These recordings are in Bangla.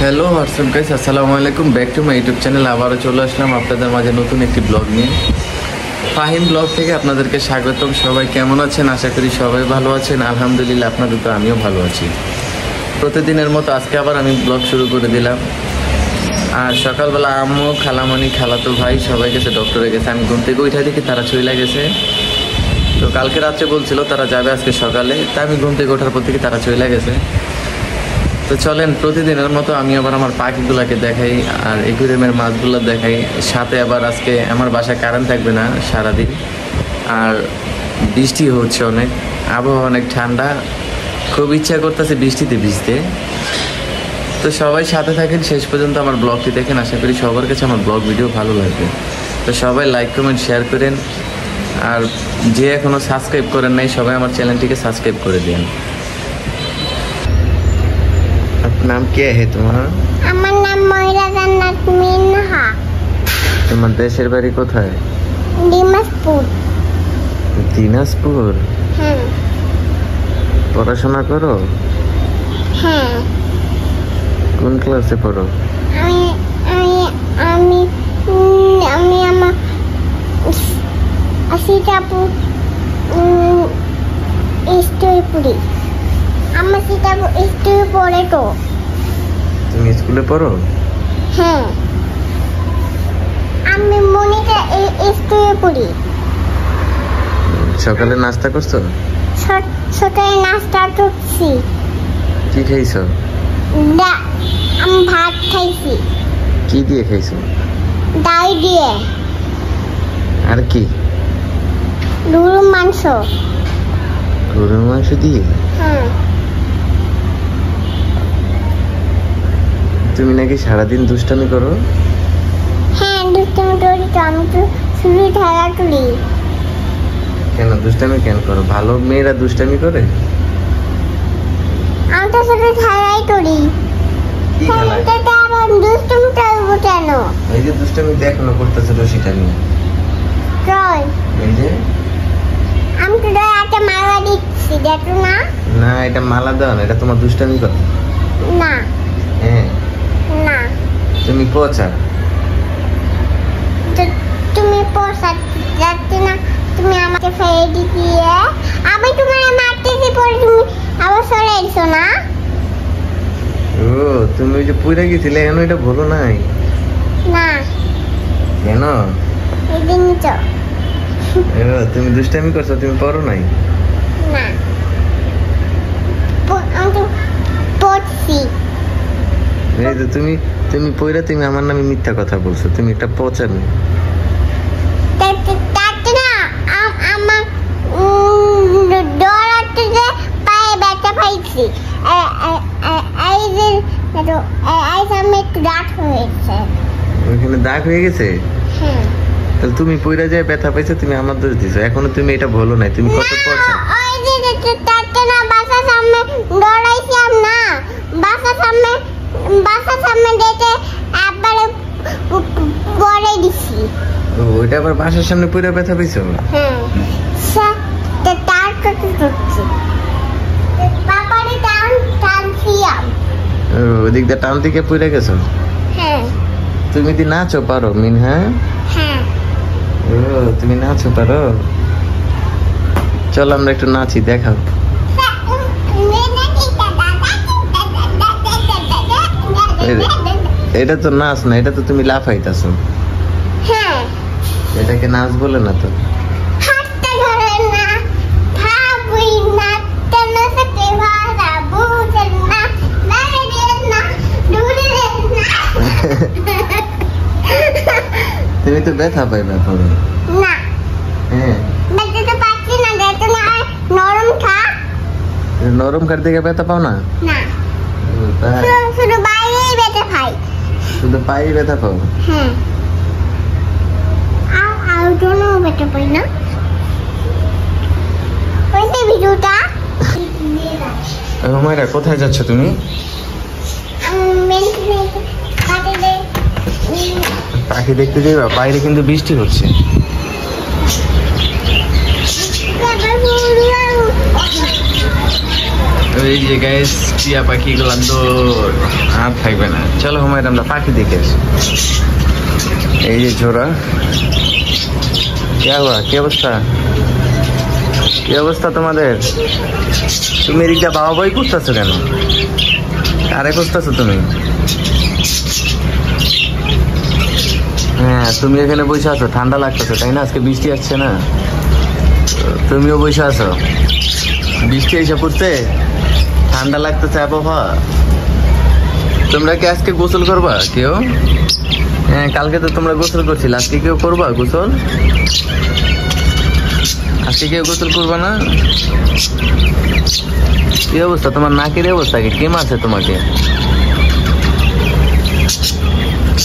হ্যালো হোয়াটসঅ্যাপ গাইস, আসসালামু আলাইকুম। Back to my YouTube channel. আবারও চলে আসলাম আপনাদের মাঝে নতুন একটি ব্লগ নিয়ে। ফাহিম ব্লগ থেকে আপনাদেরকে স্বাগতম। সবাই কেমন আছেন? আশা করি সবাই ভালো আছেন। আলহামদুলিল্লাহ, আপনাদের তো আমিও ভালো আছি। প্রতিদিনের মতো আজকে আবার আমি ব্লগ শুরু করে দিলাম। আর সকালবেলা আম্মু, খালামণি, খালাতো ভাই সবাই গেছে ডক্টরে গেছে। আমি ঘুম থেকে উঠে দেখি তারা চলে গেছে। তো কালকে রাত্রে বলছিল তারা যাবে আজকে সকালে, তা আমি ঘুম থেকে ওঠার পর থেকে তারা চলে গেছে। তো চলেন প্রতিদিনের মতো আমি আবার আমার পাখিগুলোকে দেখাই আর একুরিয়ামের মাছগুলো দেখাই। সাথে আবার আজকে আমার বাসায় কারেন্ট থাকবে না সারাদিন, আর বৃষ্টি হচ্ছে অনেক, আবহাওয়া অনেক ঠান্ডা। খুব ইচ্ছা করতেছে বৃষ্টিতে ভিজতে। তো সবাই সাথে থাকেন শেষ পর্যন্ত, আমার ব্লগটি দেখেন। আশা করি সবার কাছে আমার ব্লগ ভিডিও ভালো লাগবে। তো সবাই লাইক কমেন্ট শেয়ার করেন, আর যে এখনও সাবস্ক্রাইব করেন নাই সবাই আমার চ্যানেলটিকে সাবস্ক্রাইব করে দিন। নাম क्या है तुम्हारा? আমার নাম ময়রা জান্নাত মিনহা। তোমার দেশের বাড়ি কোথায়? দিনাজপুর। দিনাজপুর? হ্যাঁ। পড়াশোনা করো? হ্যাঁ। কোন ক্লাসে পড়ো? আমি আমি আমি আমি আমার সীতাপুর স্কুলে পড়ি। আমার সীতাপুর স্কুলে পড়ে তো। তুমি স্কুলে পড়ো? হ্যাঁ। আমি মনিকা এই স্কুলে পড়ি। সকালে নাস্তা করছো? সকালে নাস্তা করছি। কি খাইছো? আমি ভাত খাইছি। কি দিয়ে খাইছো? ডাল দিয়ে। আর কি? গরুর মাংস। গরুর মাংস দিয়ে? হ্যাঁ। তুমি নাকি সারাদিন দুষ্টামি করো? হ্যাঁ, দুষ্টামি করি তো। আমি তো শুধু খেলা করি। কেন দুষ্টামি কেন করো? ভালো মেয়েরা দুষ্টামি করে? আমি তো শুধু খেলাই করি। কি খেলায়? খেলাটাতে আবার দুষ্টামি করবো কেন? এই যে দুষ্টামি এখনো করতেছে রশিটা নিয়ে। চল, এই যে। আমি তো একটা মালা দিচ্ছি, দেখো না? না, এটা মালা দাও না, এটা তোমার দুষ্টামি করো। না হ্যাঁ। না, তুমি পচা। তুমি পোষাতে যাচ্ছে না। তুমি আমাকে ফেলে দিয়ে আমি তোমার মারতেছি, পরে তুমি আবার চলে এসো না। ও, তুমি ওই যে পুইরা গেছিলে এখন এটা বলো নাই না, কেন? এদিন তো ও, তুমি দুষ্টামি করছো, তুমি পড়ো নাই? না, আমি তো পড়ছি। এই যে তুমি তুমি পইরা তুমি আমার নামে মিথ্যা কথা বলছো, তুমি একটা পচা মেয়ে। তাতে না আমার দৌড়াতে যে পায়ে ব্যথা পাইছি। এই যে সামনে একটু দাঁত হয়েছে। ওইখানে দাগ হয়ে গেছে? হ্যাঁ। তাহলে তুমি পইরা যায় ব্যথা পাইছো, তুমি আমার দোষ দিছো। এখনো তুমি এটা বলো নাই, তুমি কত পচা। ওই যে তাতে না বাসার সামনে দৌড়াইছিলাম না, বাসার সামনে দেখে একবারে পরে দিছি। ও, ওইটা আবার বাসার সামনে পইরা ব্যথা পাইছো? হ্যাঁ। তার কথা করছি। বাবারে টানছিলাম। ও, ওদিক দিয়ে টান থেকে পইরা গেছো? হ্যাঁ। তুমি দি নাচো পারো মিনহা? হ্যাঁ। ও, তুমি নাচো পারো? চলো আমরা একটু নাচি, দেখাও। এটা তো নাচ না, এটা তো তুমি লাফাইতাছো। হ্যাঁ। এটাকে নাচ বলে না তো। হাতটা ধরে না, ভাবুই না, তেনসকে ভাড়া বুঝেন না, দাঁড়িয়ে না, দূরে না। তুমি তো ব্যথা পাইবা পরে। না, হ্যাঁ। ব্যথা তো পাচ্ছি না, যেহেতু না নরম খা। নরম কাঠ থেকে ব্যথা পাও না? না, ও, তাই? শুধু বাইরেই ব্যথা খাই। শুধু পায়ে ব্যথা পাও? হ্যাঁ। আর জন্য ব্যথা পাই না। ওই যে ভিডিওটা। হুমায়রা, কোথায় যাচ্ছ তুমি? পাখি দেখতে যাইবা? বাইরে কিন্তু বৃষ্টি হচ্ছে। ওই যে গাইস টিয়া পাখিগুলো দৌড় আর থাকবে না। চলো হুমায়রা আমরা পাখি দেখে আসি। এই যে ঝোড়া, কি অবস্থা, কি অবস্থা তোমাদের? তুমি এদিকটা বাবা বই করতেছো কেন? আরে করতেছো তুমি? হ্যাঁ তুমি এখানে বসে আছো, ঠান্ডা লাগতেছে তাই না? আজকে বৃষ্টি আসছে না, তুমিও বসে আছো, বৃষ্টি এসে পড়ছে, ঠান্ডা লাগতেছে আবহাওয়া। তোমরা কি আজকে গোসল করবা কেউ? হ্যাঁ কালকে তো তোমরা গোসল করছিলে, আজকে কেউ করবা গোসল? আজকে কেউ গোসল করবা না? কি অবস্থা তোমার নাকের অবস্থা? কে মারছে তোমাকে?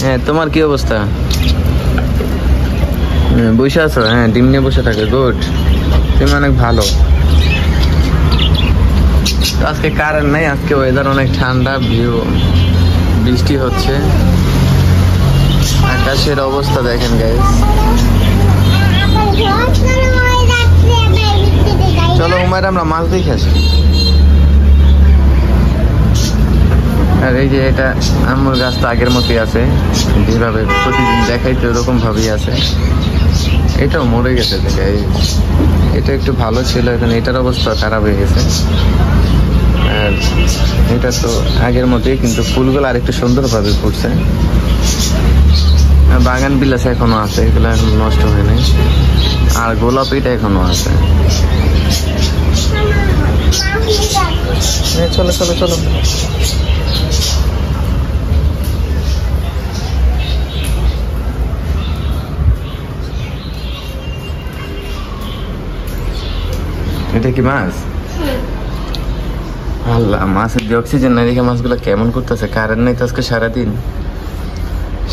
হ্যাঁ তোমার কি অবস্থা? বসে আছো? হ্যাঁ ডিম নিয়ে বসে থাকে, গুড, তুমি অনেক ভালো। আজকে কারেন্ট নাই, আজকে ওয়েদার অনেক ঠান্ডা, ভিউ বৃষ্টি হচ্ছে, আকাশের অবস্থা দেখেন গাইস। চলো হুমায়রা আমরা মাছ দেখে আসি। আর এই যে এটা আম্মুর গাছ তো আগের মতোই আছে, যেভাবে প্রতিদিন দেখাই তো এরকম ভাবেই আছে। এটাও মরে গেছে দেখাই, এটা একটু ভালো ছিল, এখন এটার অবস্থা খারাপ হয়ে গেছে। আর এটা তো আগের মতোই, কিন্তু ফুলগুলো আর একটু সুন্দরভাবে ফুটছে। বাগান বিলাস এখনো আছে, এগুলো এখন নষ্ট হয় নাই। আর গোলাপ এটা এখনো আছে। চলো চলো চলো। এটা কি মাছ? আল্লাহ, মাছের যে অক্সিজেন নাই দেখে মাছগুলো কেমন করতেছে। কারেন্ট নেই তো আজকে সারাদিন।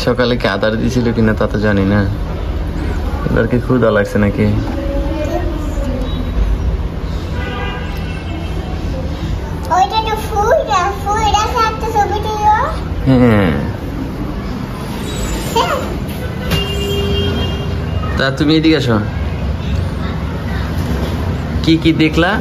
সকালে কি আদার দিয়েছিল কিনা তা তো জানি না। এবার কি ক্ষুধা লাগছে নাকি? হ্যাঁ তা তুমি এদিকে আসো। কি কি দেখলা?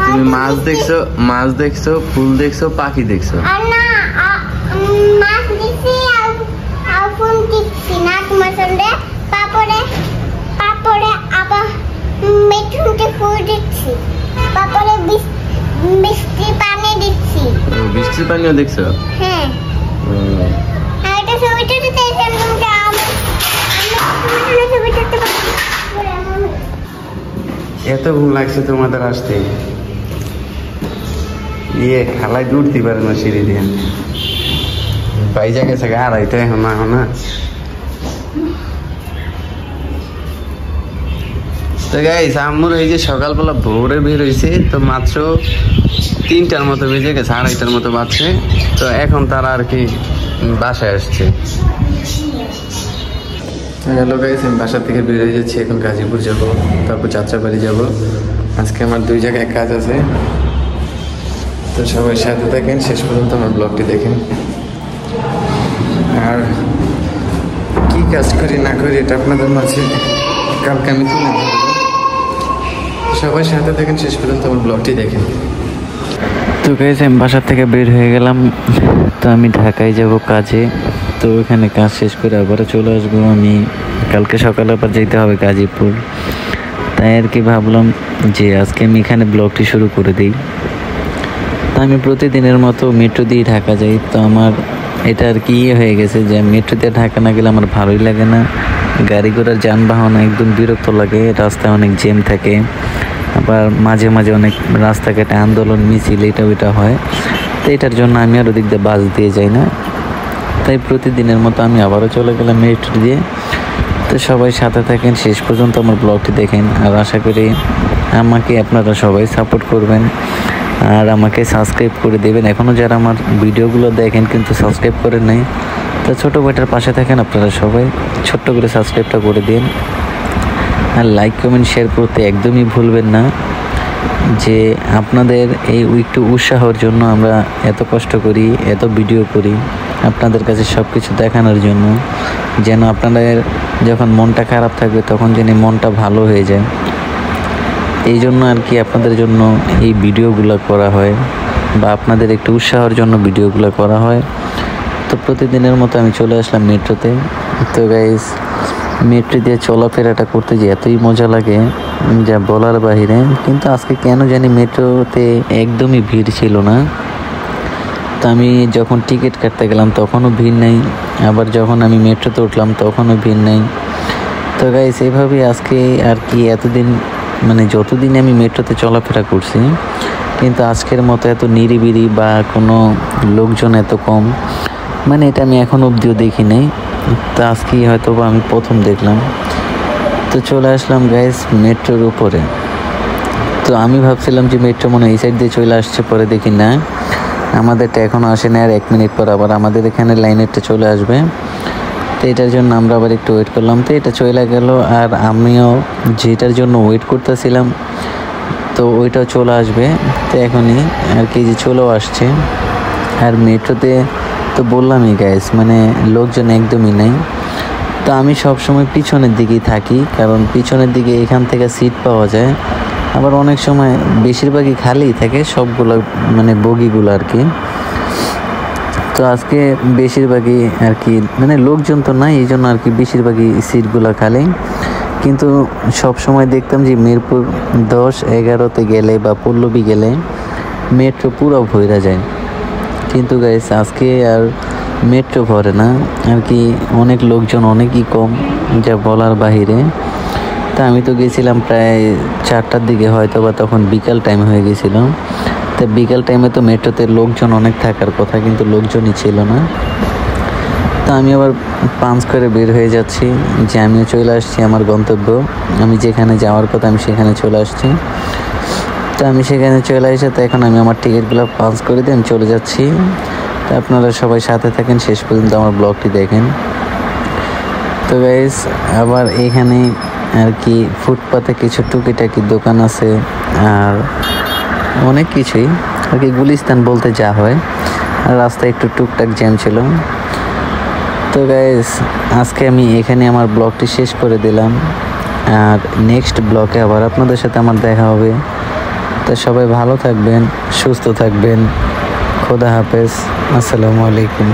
তুমি মাছ দেখছো, মাছ দেখছো, ফুল দেখছো, পাখি দেখছো? বৃষ্টির পানিও দেখছো? হ্যাঁ। এত ঘুম লাগছে তোমাদের আসতে? ইয়ে খালাই উঠতে পারে না সিঁড়ি দিয়ে, বাইজা গেছে আড়াইটা এখন না। তো গাইস আম্মুর এই যে সকালবেলা ভোরে বের হয়েছে, তো মাত্র 3টার মতো বেজে গেছে, 2:30টার মতো বাজছে। তো এখন তারা আর কি বাসায় আসছে। হ্যালো গাইস, আমি বাসা থেকে বের হয়ে যাচ্ছি, এখন গাজীপুর যাব, তারপর যাত্রাবাড়ি যাব। আজকে আমার 2 জায়গায় কাজ আছে, তো সবাই সাথে থাকেন, শেষ পর্যন্ত আমার ব্লগটি দেখেন। আর কি কাজ করি না করি এটা আপনাদের মাঝে কালকে আমি তুলে ধরবো। সবাই সাথে থাকেন, শেষ পর্যন্ত আমার ব্লগটি দেখেন। তো গাইস আমি বাসার থেকে বের হয়ে গেলাম, তো আমি ঢাকায় যাব কাজে। তো ওখানে কাজ শেষ করে আবার চলে আসবো। আমি কালকে সকালে আবার যেতে হবে গাজীপুর, তাই আর কি ভাবলাম যে আজকে আমি এখানে ব্লগটি শুরু করে দিই। তো আমি প্রতিদিনের মতো মেট্রো দিয়ে ঢাকা যাই। তো আমার এটা আর কি হয়ে গেছে যে মেট্রো দিয়ে ঢাকা না গেলে আমার ভালোই লাগে না। গাড়ি ঘোড়ার যানবাহন একদম বিরক্ত লাগে, রাস্তায় অনেক জ্যাম থাকে, আবার মাঝে মাঝে অনেক রাস্তাঘাটে আন্দোলন মিছিল এটা ওইটা হয়। তো এটার জন্য আমি আর ওদিক দিয়ে বাস দিয়ে যাই না, তাই প্রতিদিনের মতো আমি আবারও চলে গেলাম মেট্রো দিয়ে। তো সবাই সাথে থাকেন, শেষ পর্যন্ত আমার ব্লগটি দেখেন। আর আশা করি আমাকে আপনারা সবাই সাপোর্ট করবেন আর আমাকে সাবস্ক্রাইব করে দেবেন। এখনও যারা আমার ভিডিওগুলো দেখেন কিন্তু সাবস্ক্রাইব করেন নাই, তো ছোটো ভাইটার পাশে থাকেন আপনারা সবাই, ছোট্ট করে সাবস্ক্রাইবটা করে দিন। আর লাইক কমেন্ট শেয়ার করতে একদমই ভুলবেন না। যে আপনাদের এই একটু উৎসাহর জন্য আমরা এত কষ্ট করি, এত ভিডিও করি আপনাদের কাছে সব কিছু দেখানোর জন্য, যেন আপনাদের যখন মনটা খারাপ থাকবে তখন যেন মনটা ভালো হয়ে যায়। এই জন্য আর কি আপনাদের জন্য এই ভিডিওগুলো করা হয়, বা আপনাদের একটু উৎসাহের জন্য ভিডিওগুলো করা হয়। তো প্রতিদিনের মতো আমি চলে আসলাম মেট্রোতে। তো গাইস, মেট্রো দিয়ে চলাফেরাটা করতে যে এতই মজা লাগে যা বলার বাহিরে। কিন্তু আজকে কেন জানি মেট্রোতে একদমই ভিড় ছিল না। তো আমি যখন টিকিট কাটতে গেলাম তখনও ভিড় নেই, আবার যখন আমি মেট্রোতে উঠলাম তখনও ভিড় নেই। তো গাইস, এইভাবেই আজকে আর কি এতদিন মানে যতদিন আমি মেট্রোতে চলাফেরা করছি, কিন্তু আজকের মতো এত নিরিবিলি বা কোনো লোকজন এত কম, মানে এটা আমি এখন অবধিও দেখি নাই। তো আজকেই হয়তো বা আমি প্রথম দেখলাম। তো চলে আসলাম গাইস মেট্রোর উপরে। তো আমি ভাবছিলাম যে মেট্রো মনে হয় এই সাইড দিয়ে চলে আসছে, পরে দেখি না, আমাদেরটা এখনও আসে না। আর 1 মিনিট পর আবার আমাদের এখানে লাইনেরটা চলে আসবে। তো এটার জন্য আমরা আবার একটু ওয়েট করলাম। তো এটা চলে গেল, আর আমিও যেটার জন্য ওয়েট করতেছিলাম তো ওইটাও চলে আসবে। তো এখনই আর কি যে চলেও আসছে। আর মেট্রোতে তো বললামই গাইস, মানে লোকজন একদমই নেই। তো আমি সবসময় পিছনের দিকেই থাকি, কারণ পিছনের দিকে এখান থেকে সিট পাওয়া যায়। আবার অনেক সময় বেশিরভাগই খালি থাকে সবগুলো, মানে বগিগুলো আর কি। তো আজকে বেশিরভাগই আর কি মানে লোকজন তো নাই, এই জন্য আর কি বেশিরভাগই সিটগুলো খালি। কিন্তু সব সময় দেখতাম যে মিরপুর 10-11তে গেলে বা পল্লবী গেলে মেট্রো পুরো ভরে যায়। কিন্তু গাইস আজকে আর মেট্রো ভরে না আর কি, অনেক লোকজন অনেকই কম যা বলার বাহিরে। তা আমি তো গেছিলাম প্রায় 4টার দিকে, হয়তো বা তখন বিকাল টাইম হয়ে গেছিল। তো বিকাল টাইমে তো মেট্রোতে লোকজন অনেক থাকার কথা, কিন্তু লোকজনই ছিল না। তো আমি আবার পাঞ্চ করে বের হয়ে যাচ্ছি যে আমিও চলে আসছি আমার গন্তব্য, আমি যেখানে যাওয়ার কথা আমি সেখানে চলে আসছি। তো আমি সেখানে চলে এসে তো এখন আমি আমার টিকিটগুলো পাঞ্চ করে দিয়ে আমি চলে যাচ্ছি। তো আপনারা সবাই সাথে থাকেন, শেষ পর্যন্ত আমার ব্লগটি দেখেন। তো গাইস, আবার এখানে আর কি ফুটপাতে কিছু টুকিটাকি দোকান আছে, আর অনেক কিছুই আর কি গুলিস্তান বলতে যা হয়। আর রাস্তায় একটু টুকটাক জ্যাম ছিল। তো গাইস, আজকে আমি এখানে আমার ব্লগটি শেষ করে দিলাম, আর নেক্সট ব্লগে আবার আপনাদের সাথে আমার দেখা হবে। তো সবাই ভালো থাকবেন, সুস্থ থাকবেন। খোদা হাফেজ, আসসালামু আলাইকুম।